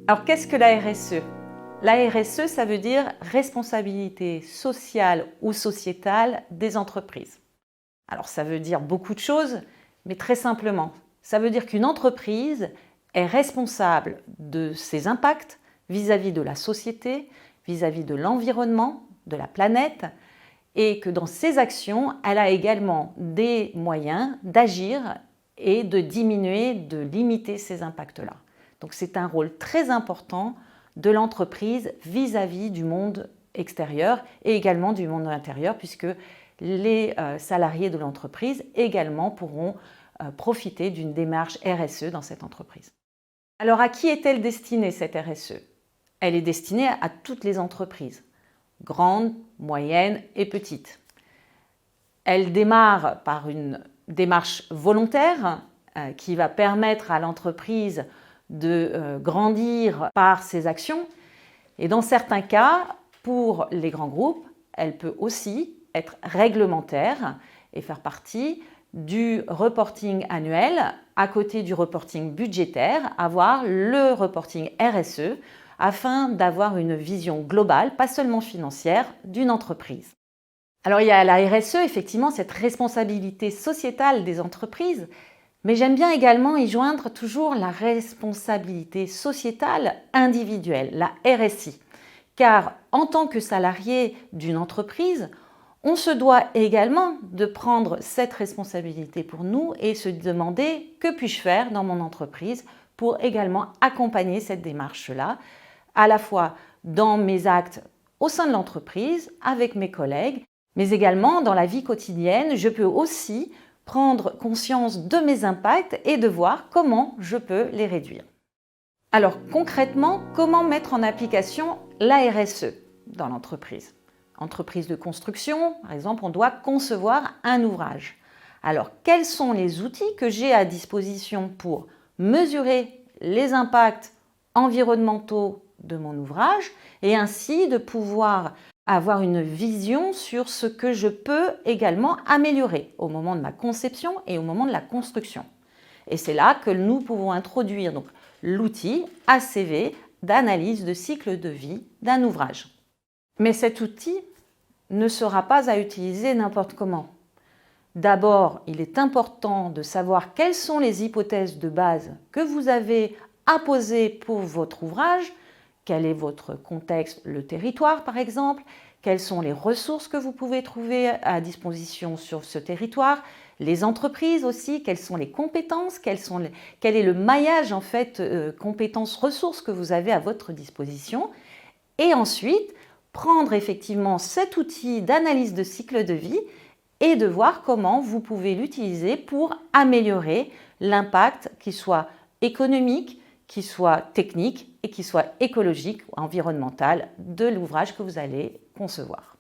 Alors qu'est-ce que la RSE? La RSE, ça veut dire responsabilité sociale ou sociétale des entreprises. Alors ça veut dire beaucoup de choses, mais très simplement, ça veut dire qu'une entreprise est responsable de ses impacts vis-à-vis de la société, vis-à-vis de l'environnement, de la planète, et que dans ses actions, elle a également des moyens d'agir et de diminuer, de limiter ces impacts-là. Donc c'est un rôle très important de l'entreprise vis-à-vis du monde extérieur et également du monde intérieur, puisque les salariés de l'entreprise également pourront profiter d'une démarche RSE dans cette entreprise. Alors à qui est-elle destinée cette RSE? Elle est destinée à toutes les entreprises, grandes, moyennes et petites. Elle démarre par une démarche volontaire qui va permettre à l'entreprise de grandir par ses actions. Et dans certains cas, pour les grands groupes, elle peut aussi être réglementaire et faire partie du reporting annuel à côté du reporting budgétaire, avoir le reporting RSE afin d'avoir une vision globale, pas seulement financière, d'une entreprise. Alors il y a la RSE, effectivement, cette responsabilité sociétale des entreprises, mais j'aime bien également y joindre toujours la responsabilité sociétale individuelle, la RSI. Car en tant que salarié d'une entreprise, on se doit également de prendre cette responsabilité pour nous et se demander que puis-je faire dans mon entreprise pour également accompagner cette démarche-là, à la fois dans mes actes au sein de l'entreprise, avec mes collègues, mais également dans la vie quotidienne, je peux aussi prendre conscience de mes impacts et de voir comment je peux les réduire. Alors concrètement, comment mettre en application la RSE dans l'entreprise? Entreprise de construction, par exemple, on doit concevoir un ouvrage. Alors quels sont les outils que j'ai à disposition pour mesurer les impacts environnementaux de mon ouvrage et ainsi de pouvoir avoir une vision sur ce que je peux également améliorer au moment de ma conception et au moment de la construction. Et c'est là que nous pouvons introduire donc l'outil ACV d'analyse de cycle de vie d'un ouvrage. Mais cet outil ne sera pas à utiliser n'importe comment. D'abord, il est important de savoir quelles sont les hypothèses de base que vous avez à poser pour votre ouvrage. Quel est votre contexte, le territoire par exemple? Quelles sont les ressources que vous pouvez trouver à disposition sur ce territoire? Les entreprises aussi, quelles sont les compétences? Quel est le maillage en fait compétences-ressources que vous avez à votre disposition? Et ensuite, prendre effectivement cet outil d'analyse de cycle de vie et de voir comment vous pouvez l'utiliser pour améliorer l'impact qui soit économique, qui soit technique et qui soit écologique ou environnemental de l'ouvrage que vous allez concevoir.